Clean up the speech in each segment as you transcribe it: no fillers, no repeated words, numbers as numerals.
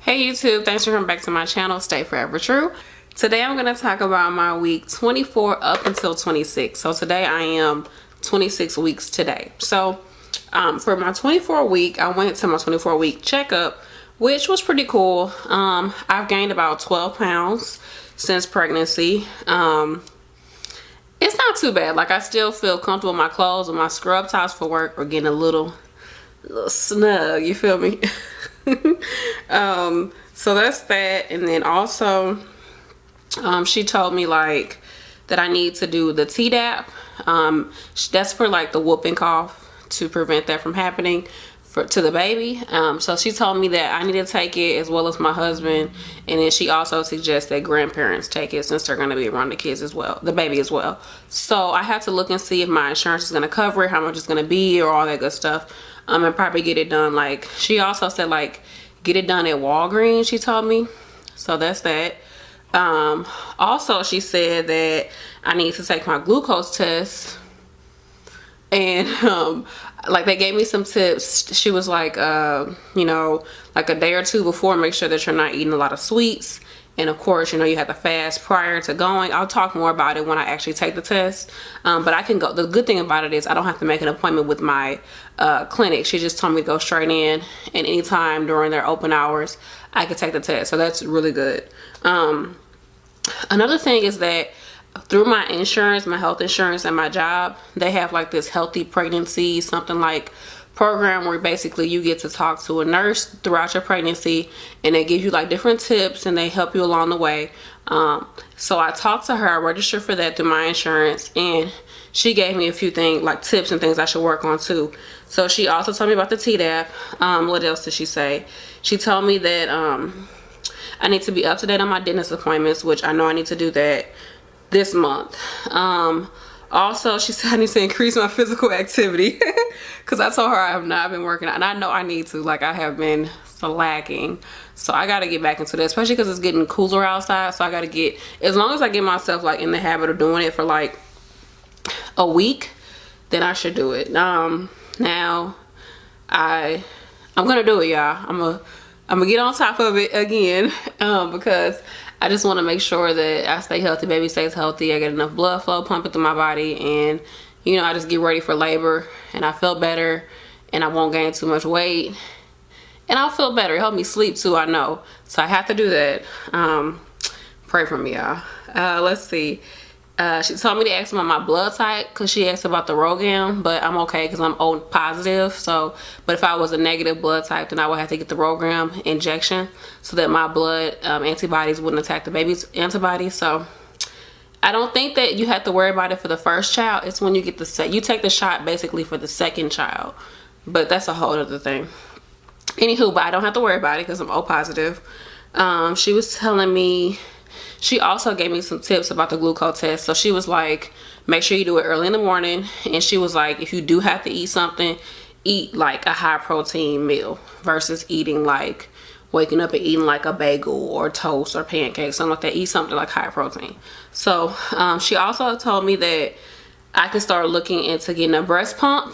Hey YouTube, thanks for coming back to my channel, Stay Forever True. Today I'm going to talk about my week 24 up until 26. So today I am 26 weeks today. So for my 24 week, I went to my 24 week checkup, which was pretty cool. I've gained about 12 pounds since pregnancy. It's not too bad. Like, I still feel comfortable in my clothes, and my scrub tops for work are getting a little snug, you feel me? So that's that. And then also she told me like that I need to do the Tdap. That's for like the whooping cough, to prevent that from happening to the baby. So she told me that I need to take it, as well as my husband. And then she also suggests that grandparents take it, since they're going to be around the kids as well, the baby as well. So I have to look and see if my insurance is going to cover it, how much it's going to be, or all that good stuff. And probably get it done. Like, she also said, like, get it done at Walgreens, she told me. So that's that. Also, she said that I need to take my glucose test. And like, they gave me some tips. She was like, you know, like a day or two before, make sure that you're not eating a lot of sweets. And of course, you know, you have to fast prior to going. I'll talk more about it when I actually take the test. But I can go. The good thing about it is I don't have to make an appointment with my clinic. She just told me to go straight in, and anytime during their open hours, I could take the test. So that's really good. Another thing is that through my insurance, my health insurance and my job, they have like this healthy pregnancy, something like program, where basically you get to talk to a nurse throughout your pregnancy, and they give you like different tips, and they help you along the way. So I talked to her, I registered for that through my insurance, and she gave me a few things, like tips and things I should work on too. So she also told me about the Tdap. What else did she say? She told me that I need to be up to date on my dentist appointments, which I know I need to do that this month. Also, she said I need to increase my physical activity, because I told her I have not been working out, and I know I need to. Like, I have been slacking, so I got to get back into that, especially because it's getting cooler outside. So I got to get, as long as I get myself like in the habit of doing it for like a week, then I should do it. Now I'm gonna do it, y'all. I'm gonna get on top of it again, because I just want to make sure that I stay healthy, baby stays healthy, I get enough blood flow pumping through my body, and you know, I just get ready for labor, and I feel better, and I won't gain too much weight, and I'll feel better. It helped me sleep too, I know. So I have to do that. Pray for me, y'all. Let's see. She told me to ask about my blood type, because she asked about the Rogam, but I'm okay because I'm O positive. So, but if I was a negative blood type, then I would have to get the Rogam injection, so that my blood antibodies wouldn't attack the baby's antibodies. So I don't think that you have to worry about it for the first child. It's when you get you take the shot basically for the second child, but that's a whole other thing. Anywho, but I don't have to worry about it because I'm O positive. She was telling me, she also gave me some tips about the glucose test. So she was like, make sure you do it early in the morning. And she was like, if you do have to eat something, eat like a high protein meal versus eating like, waking up and eating like a bagel or toast or pancakes, something like that. Eat something like high protein. So she also told me that I can start looking into getting a breast pump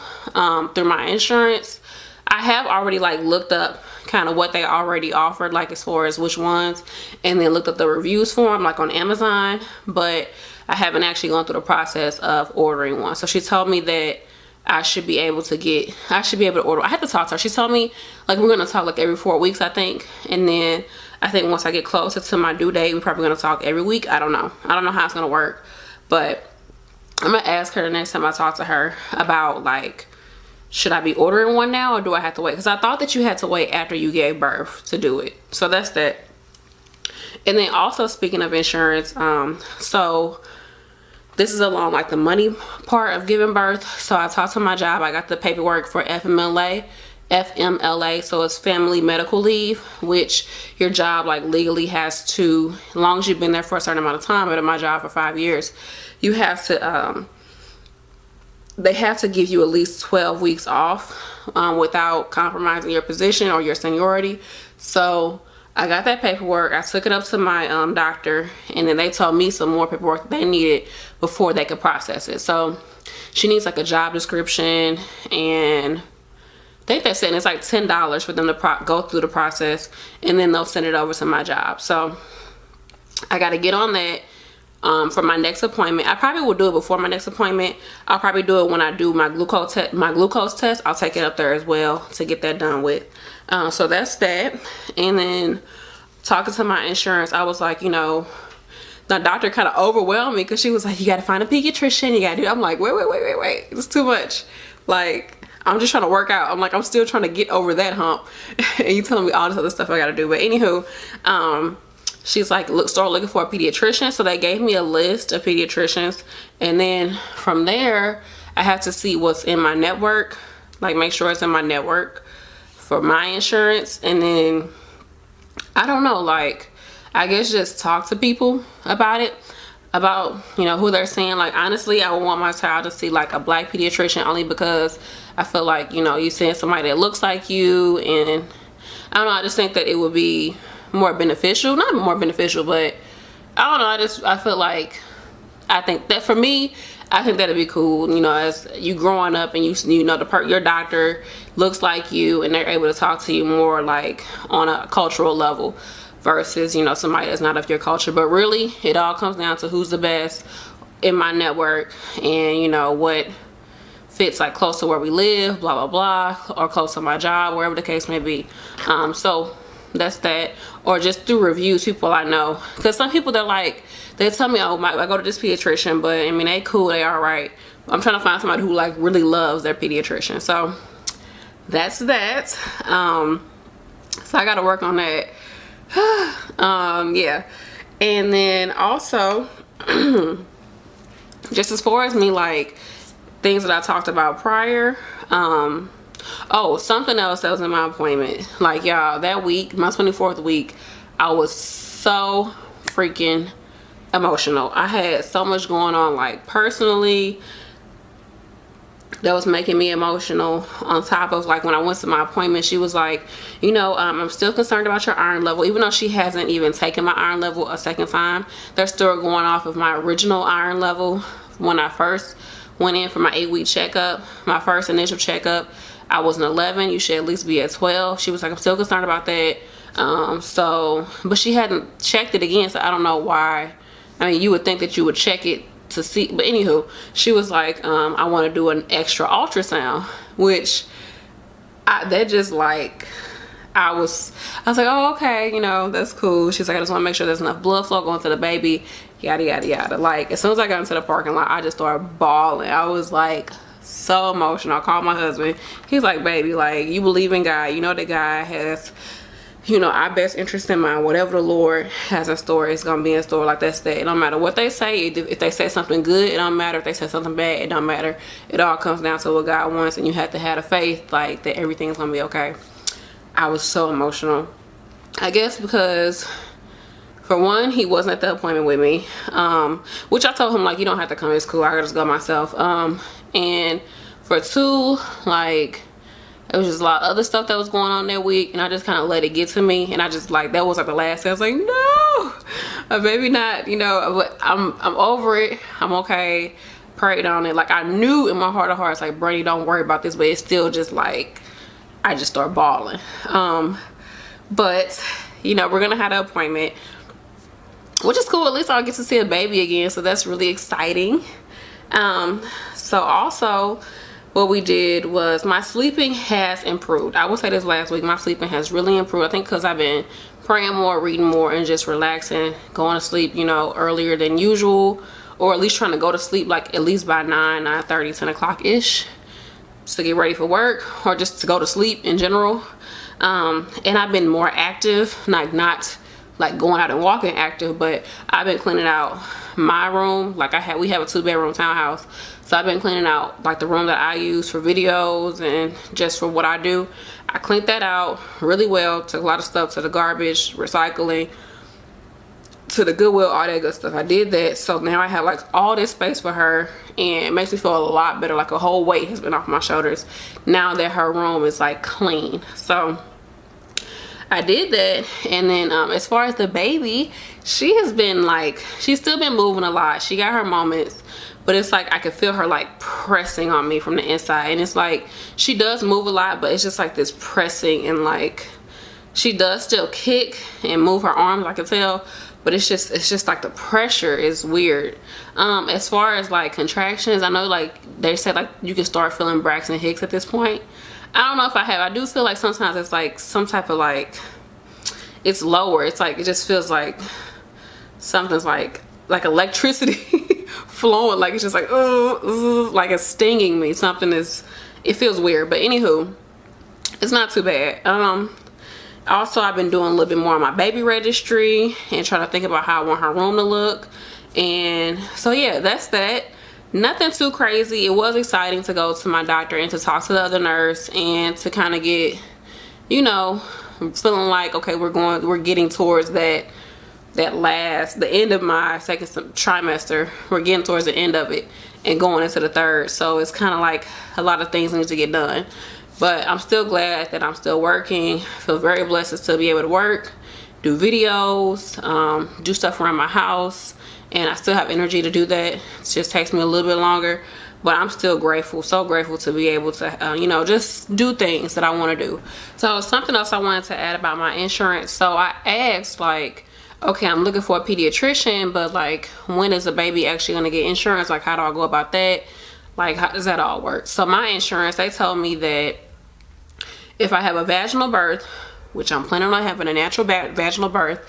through my insurance. I have already like looked up kind of what they already offered, like as far as which ones, and then looked up the reviews for them like on Amazon, but I haven't actually gone through the process of ordering one. So she told me that I should be able to order. I had to talk to her. She told me like we're going to talk like every 4 weeks, I think, and then I think once I get closer to my due date, we're probably going to talk every week. I don't know how it's going to work, but I'm going to ask her the next time I talk to her about like, should I be ordering one now, or do I have to wait? Because I thought that you had to wait after you gave birth to do it. So that's that. And then also, speaking of insurance, so this is along like the money part of giving birth. So I talked to my job. I got the paperwork for FMLA. So it's family medical leave, which your job like legally has to, as long as you've been there for a certain amount of time. But at my job for 5 years, you have to they have to give you at least 12 weeks off without compromising your position or your seniority. So I got that paperwork. I took it up to my doctor, and then they told me some more paperwork that they needed before they could process it. So she needs like a job description and think they're saying it's like $10 for them to go through the process, and then they'll send it over to my job. So I got to get on that for my next appointment. I probably will do it before my next appointment. I'll probably do it when I do my glucose test. I'll take it up there as well to get that done with. So that's that. And then talking to my insurance, I was like, you know, the doctor kind of overwhelmed me because she was like, you got to find a pediatrician. You got to do. I'm like, wait. It's too much. Like, I'm just trying to work out. I'm like, I'm still trying to get over that hump. And you telling me all this other stuff I got to do. But anywho, she's like, start looking for a pediatrician. So they gave me a list of pediatricians. And then from there, I have to see what's in my network. Like, make sure it's in my network for my insurance. And then, I don't know, like, I guess just talk to people about it. About, you know, who they're seeing. Like, honestly, I would want my child to see like a black pediatrician, only because I feel like, you know, you seeing somebody that looks like you, and I don't know, I just think that it would be more beneficial. Not more beneficial, but I don't know, I feel like, I think that for me, I think that'd be cool, you know, as you growing up and you know your doctor looks like you, and they're able to talk to you more like on a cultural level versus, you know, somebody that's not of your culture. But really, it all comes down to who's the best in my network, and, you know, what fits like close to where we live, blah blah blah, or close to my job, wherever the case may be. So that's that. Or just through reviews, people I know, because some people, they're like, they tell me, oh, I go to this pediatrician, but I mean, they cool, they all right. I'm trying to find somebody who like really loves their pediatrician. So that's that. So I got to work on that. Yeah. And then also, just as far as me, like, things that I talked about prior, oh, something else that was in my appointment, like, y'all, that week, my 24th week, I was so freaking emotional. I had so much going on, like, personally, that was making me emotional. On top of, like, when I went to my appointment, she was like, you know, I'm still concerned about your iron level. Even though she hasn't even taken my iron level a second time, they're still going off of my original iron level. When I first went in for my 8-week checkup, my first initial checkup, I was an 11. You should at least be at 12. She was like, I'm still concerned about that. But she hadn't checked it again, so I don't know why. I mean, you would think that you would check it to see, but anywho, she was like, I want to do an extra ultrasound, which that just like, I was like, oh, okay, you know, that's cool. She's like, I just want to make sure there's enough blood flow going to the baby, yada yada yada. Like, as soon as I got into the parking lot, I just started bawling. I was like so emotional. I called my husband. He's like, baby, like, you believe in God, you know that God has, you know, our best interest in mind. Whatever the Lord has in store, it's gonna be in store. Like, that's that. It don't matter what they say. If they say something good, it don't matter. If they say something bad, it don't matter. It all comes down to what God wants, and you have to have the faith, like, that everything's gonna be okay. I was so emotional, I guess because, for one, he wasn't at the appointment with me, which I told him, like, you don't have to come, it's cool, I gotta just go myself. And for two, like, it was just a lot of other stuff that was going on that week, and I just kind of let it get to me, and I just, like, that was like the last day. I was like, no, maybe not, you know, but I'm over it. I'm okay. Prayed on it. Like, I knew in my heart of hearts, like, Brady, don't worry about this, but it's still just like, I just start bawling. But, you know, we're gonna have an appointment, which is cool. At least I'll get to see a baby again, so that's really exciting. So also, what we did was, my sleeping has improved. I will say this last week, my sleeping has really improved. I think because I've been praying more, reading more, and just relaxing, going to sleep, you know, earlier than usual, or at least trying to go to sleep like at least by 9:30, 10 o'clock ish, to get ready for work, or just to go to sleep in general. And I've been more active, like, not like going out and walking active, but I've been cleaning out my room. Like, we have a 2-bedroom townhouse, so I've been cleaning out, like, the room that I use for videos and just for what I do. I cleaned that out really well, took a lot of stuff to the garbage, recycling, to the Goodwill, all that good stuff. I did that, so now I have, like, all this space for her, and it makes me feel a lot better. Like, a whole weight has been off my shoulders now that her room is, like, clean. So I did that. And then as far as the baby, she has been, like, she's still been moving a lot. She got her moments, but it's like I could feel her like pressing on me from the inside. And it's like she does move a lot, but it's just like this pressing, and like she does still kick and move her arms, I can tell, but it's just like the pressure is weird. As far as like contractions, I know like they said like you can start feeling Braxton Hicks at this point. I don't know if I have. I do feel like sometimes it's like some type of like, it's lower. It's like, it just feels like something's like electricity flowing. Like it's just like, like it's stinging me. Something is, it feels weird. But anywho, it's not too bad. Also, I've been doing a little bit more on my baby registry and trying to think about how I want her room to look. And so yeah, that's that. Nothing too crazy. It was exciting to go to my doctor and to talk to the other nurse and to kind of get, you know, feeling like, okay, we're getting towards the end of my second trimester. We're getting towards the end of it and going into the third. So it's kind of like a lot of things need to get done. But I'm still glad that I'm still working. Feel very blessed to still be able to work, do videos, do stuff around my house. And I still have energy to do that. It just takes me a little bit longer, but I'm still grateful, so grateful to be able to, you know, just do things that I want to do. So something else I wanted to add about my insurance. So I asked, like, okay, I'm looking for a pediatrician, but like, when is the baby actually going to get insurance? Like, how do I go about that? Like, how does that all work? So my insurance, they told me that if I have a vaginal birth, which I'm planning on having a natural vaginal birth,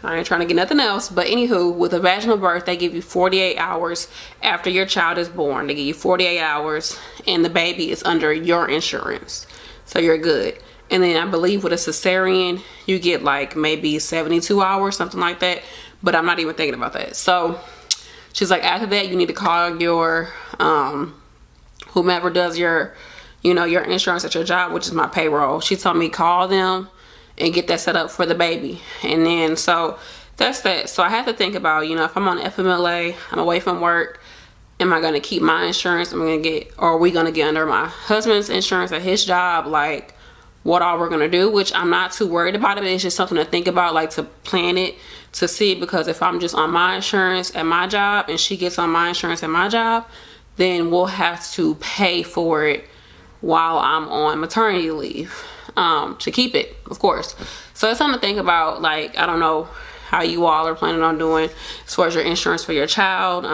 I ain't trying to get nothing else, but anywho, with a vaginal birth, they give you 48 hours after your child is born. They give you 48 hours, and the baby is under your insurance, so you're good. And then I believe with a cesarean, you get like maybe 72 hours, something like that, but I'm not even thinking about that. So she's like, after that, you need to call your whomever does your, you know, your insurance at your job, which is my payroll. She told me call them and get that set up for the baby. And then so that's that. So I have to think about, you know, if I'm on FMLA, I'm away from work, am I going to keep my insurance? Or are we going to get under my husband's insurance at his job? Like, what all we're going to do, which I'm not too worried about it. It's just something to think about, like to plan it, to see, because if I'm just on my insurance at my job and she gets on my insurance at my job, then we'll have to pay for it while I'm on maternity leave. To keep it, of course. So it's something to think about. Like, I don't know how you all are planning on doing as far as your insurance for your child.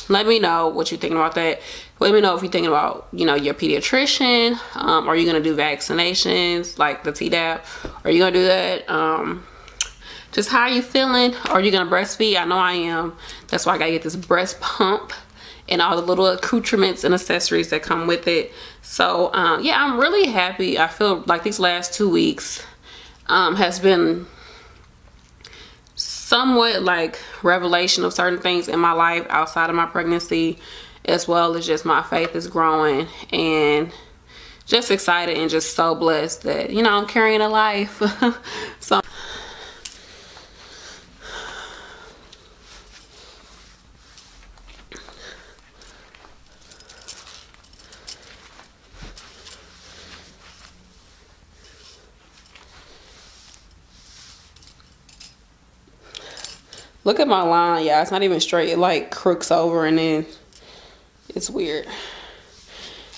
Let me know what you're thinking about that. Let me know if you're thinking about, you know, your pediatrician. Are you going to do vaccinations like the Tdap? Are you going to do that? Just how are you feeling? Are you going to breastfeed? I know I am. That's why I got to get this breast pump and all the little accoutrements and accessories that come with it. So yeah, I'm really happy. I feel like these last 2 weeks has been somewhat like revelation of certain things in my life outside of my pregnancy, as well as just my faith is growing, and just excited and just so blessed that, you know, I'm carrying a life. So look at my line, y'all. It's not even straight. It like crooks over and then it's weird.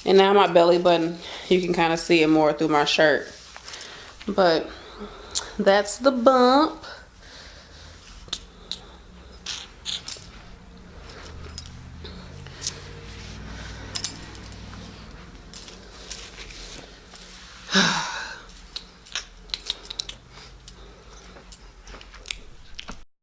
And now my belly button, you can kind of see it more through my shirt. But that's the bump.